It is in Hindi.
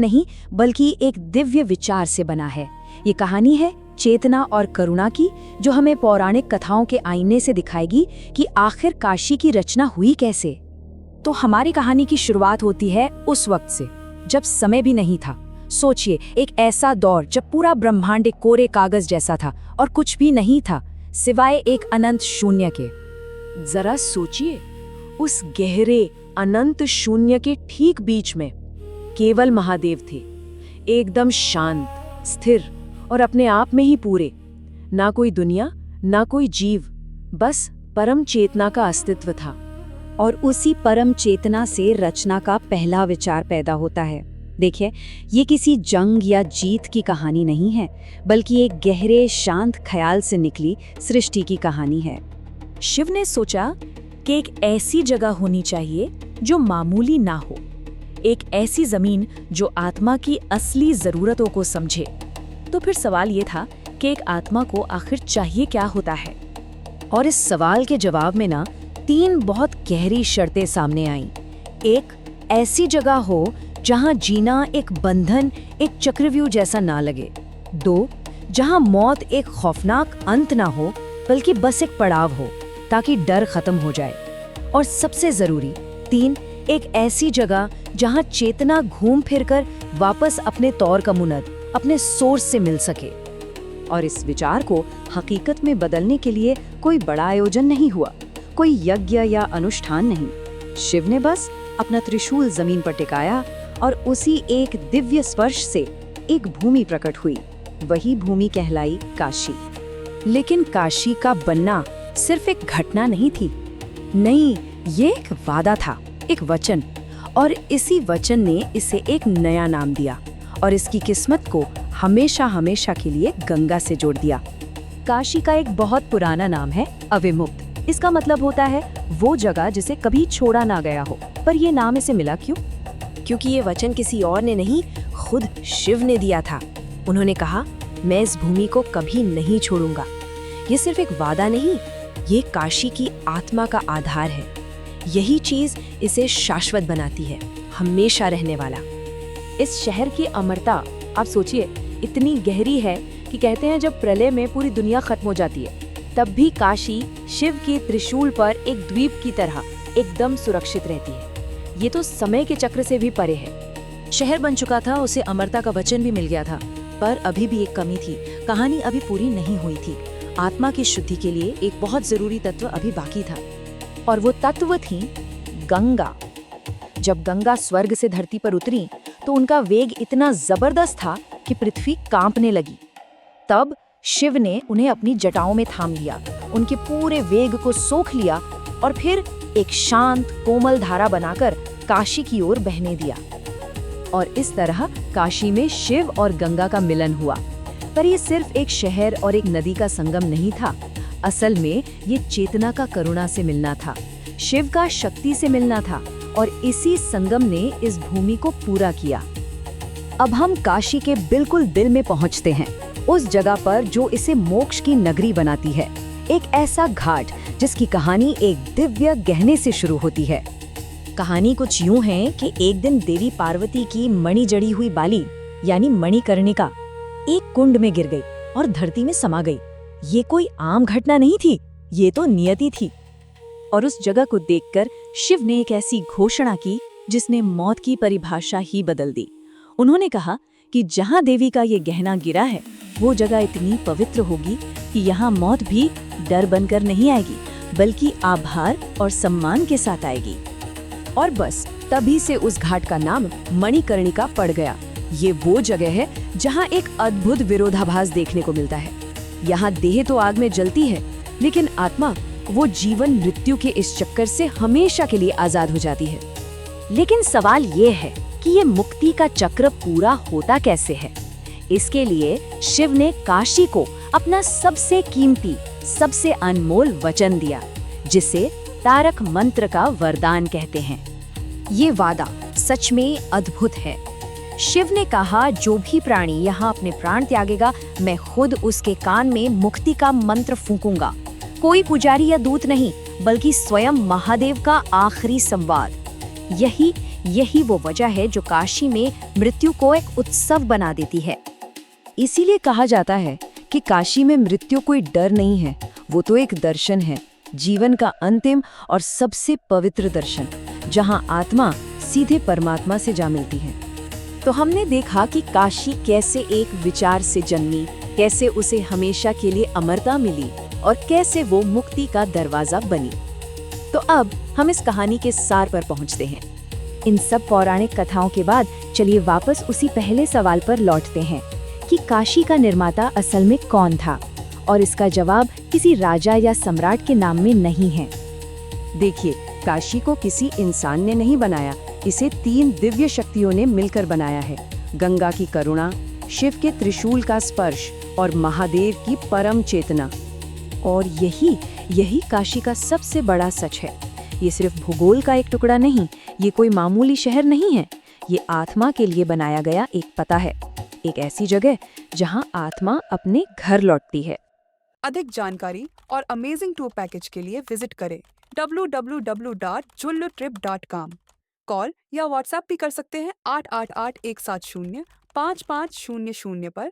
नहीं बल्कि एक दिव्य विचार से बना है। ये कहानी है चेतना और करुणा की, जो हमें पौराणिक कथाओं के आईने से दिखाएगी कि आखिर काशी की रचना हुई कैसे। तो हमारी कहानी की शुरुआत होती है उस वक्त से जब समय भी नहीं था। सोचिए, एक ऐसा दौर जब पूरा ब्रह्मांड एक कोरे कागज जैसा था और कुछ भी नहीं था सिवाय एक अनंत शून्य के। जरा सोचिए, उस गहरे अनंत शून्य के ठीक बीच में केवल महादेव थे, एकदम शांत, स्थिर और अपने आप में ही पूरे। ना कोई दुनिया, ना कोई जीव, बस परम चेतना का अस्तित्व था। और उसी परम चेतना से रचना का पहला विचार पैदा होता है। देखिए, ये किसी जंग या जीत की कहानी नहीं है, बल्कि एक गहरे शांत ख्याल से निकली सृष्टि की कहानी है। शिव ने सोचा कि एक ऐसी जगह होनी चाहिए जो मामूली ना हो, एक ऐसी जमीन जो आत्मा की असली जरूरतों को समझे। तो फिर सवाल ये था कि एक आत्मा को आखिर चाहिए क्या होता है। और इस सवाल के जवाब में ना 3 बहुत गहरी शर्तें सामने आईं। एक, ऐसी जगह हो जहां जीना एक बंधन, एक चक्रव्यूह जैसा ना लगे। 2, जहां मौत एक खौफनाक अंत ना हो, बल्कि बस एक पड़ाव हो ताकि डर खत्म हो जाए। और सबसे जरूरी 3, एक ऐसी जगह जहां चेतना घूम फिरकर वापस अपने तौर का मुनद, अपने सोर्स से मिल सके। और इस विचार को हकीकत में बदलने के लिए कोई बड़ा आयोजन नहीं हुआ, कोई यज्ञ या अनुष्ठान नहीं। शिव ने बस अपना त्रिशूल जमीन पर टिकाया और उसी एक दिव्य स्पर्श से एक भूमि प्रकट हुई। वही भूमि कहलाई काशी। लेकिन काशी का बनना सिर्फ एक घटना नहीं थी। नहीं, ये एक वादा था, एक वचन। और इसी वचन ने इसे एक नया नाम दिया और इसकी किस्मत को हमेशा हमेशा के लिए गंगा से जोड़ दिया। काशी का एक बहुत पुराना नाम है अविमुक्त। इसका मतलब होता है वो जगह जिसे कभी छोड़ा ना गया हो। पर ये नाम इसे मिला क्यों? क्योंकि ये वचन किसी और ने नहीं, खुद शिव ने दिया था। उन्होंने कहा, मैं इस भूमि को कभी नहीं छोड़ूंगा। ये सिर्फ एक वादा नहीं, ये काशी की आत्मा का आधार है। यही चीज इसे शाश्वत बनाती है, हमेशा रहने वाला। इस शहर की अमरता, आप सोचिए, इतनी गहरी है कि कहते हैं जब प्रलय में पूरी दुनिया खत्म हो जाती है, तब भी काशी शिव के त्रिशूल पर एक द्वीप की तरह एकदम सुरक्षित रहती है। ये तो समय के चक्र से भी परे है। शहर बन चुका था, उसे अमरता का वचन भी मिल गया था, पर अभी भी एक कमी थी। कहानी अभी पूरी नहीं हुई थी। आत्मा की शुद्धि के लिए एक बहुत जरूरी तत्व अभी बाकी था, और वो तत्व थी गंगा। जब गंगा स्वर्ग से धरती पर उतरी तो उनका वेग इतना जबरदस्त था कि पृथ्वी कांपने लगी। तब शिव ने उन्हें अपनी जटाओं में थाम लिया, उनके पूरे वेग को सोख लिया और फिर एक शांत कोमल धारा बनाकर काशी की ओर बहने दिया। और इस तरह काशी में शिव और गंगा का मिलन हुआ। पर ये सिर्फ एक शहर और एक नदी का संगम नहीं था। असल में ये चेतना का करुणा से मिलना था, शिव का शक्ति से मिलना था, और इसी संगम ने इस भूमि को पूरा किया। अब हम काशी के बिल्कुल दिल में पहुंचते हैं, उस जगह पर जो इसे मोक्ष की नगरी बनाती है। एक ऐसा घाट जिसकी कहानी एक दिव्य गहने से शुरू होती है। कहानी कुछ यूं है कि एक दिन देवी पार्वती की मणि जड़ी हुई बाली, यानी मणिकर्णिका, एक कुंड में गिर गई और धरती में समा गई। ये कोई आम घटना नहीं थी, ये तो नियति थी। और उस जगह को देखकर शिव ने एक ऐसी घोषणा की जिसने मौत की परिभाषा ही बदल दी। उन्होंने कहा कि जहां देवी का ये गहना गिरा है, वो जगह इतनी पवित्र होगी कि यहाँ मौत भी डर बनकर नहीं आएगी, बल्कि आभार और सम्मान के साथ आएगी। और बस तभी से उस घाट का नाम मणिकर्णिका पड़ गया। ये वो जगह है जहाँ एक अद्भुत विरोधाभास देखने को मिलता है। यहाँ देह तो आग में जलती है, लेकिन आत्मा, वो जीवन मृत्यु के इस चक्कर से हमेशा के लिए आजाद हो जाती है। लेकिन सवाल ये है कि ये मुक्ति का चक्र पूरा होता कैसे है? इसके लिए शिव ने काशी को अपना सबसे कीमती, सबसे अनमोल वचन दिया, जिसे तारक मंत्र का वरदान कहते हैं। ये वादा सच में अद्भुत है। शिव ने कहा, जो भी प्राणी यहाँ अपने प्राण त्यागेगा, मैं खुद उसके कान में मुक्ति का मंत्र फूंकूंगा। कोई पुजारी या दूत नहीं, बल्कि स्वयं महादेव का आखिरी संवाद। यही यही वो वजह है जो काशी में मृत्यु को एक उत्सव बना देती है। इसीलिए कहा जाता है कि काशी में मृत्यु कोई डर नहीं है, वो तो एक दर्शन है, जीवन का अंतिम और सबसे पवित्र दर्शन, जहां आत्मा सीधे परमात्मा से जा मिलती है। तो हमने देखा कि काशी कैसे एक विचार से जन्मी, कैसे उसे हमेशा के लिए अमरता मिली और कैसे वो मुक्ति का दरवाजा बनी। तो अब हम इस कहानी के सार पर पहुंचते हैं। इन सब पौराणिक कथाओं के बाद चलिए वापस उसी पहले सवाल पर लौटते हैं कि काशी का निर्माता असल में कौन था, और इसका जवाब किसी राजा या सम्राट के नाम में नहीं है। देखिए, काशी को किसी इंसान ने नहीं बनाया, इसे 3 दिव्य शक्तियों ने मिलकर बनाया है। गंगा की करुणा, शिव के त्रिशूल का स्पर्श और महादेव की परम चेतना। और यही काशी का सबसे बड़ा सच है। ये सिर्फ भूगोल का एक टुकड़ा नहीं, ये कोई मामूली शहर नहीं है, ये आत्मा के लिए बनाया गया एक पता है, एक ऐसी जगह जहां आत्मा अपने घर लौटती है। अधिक जानकारी और अमेजिंग टूर पैकेज के लिए विजिट करें www.jullutrip.com। कॉल या व्हाट्सएप भी कर सकते हैं 8881705500 पर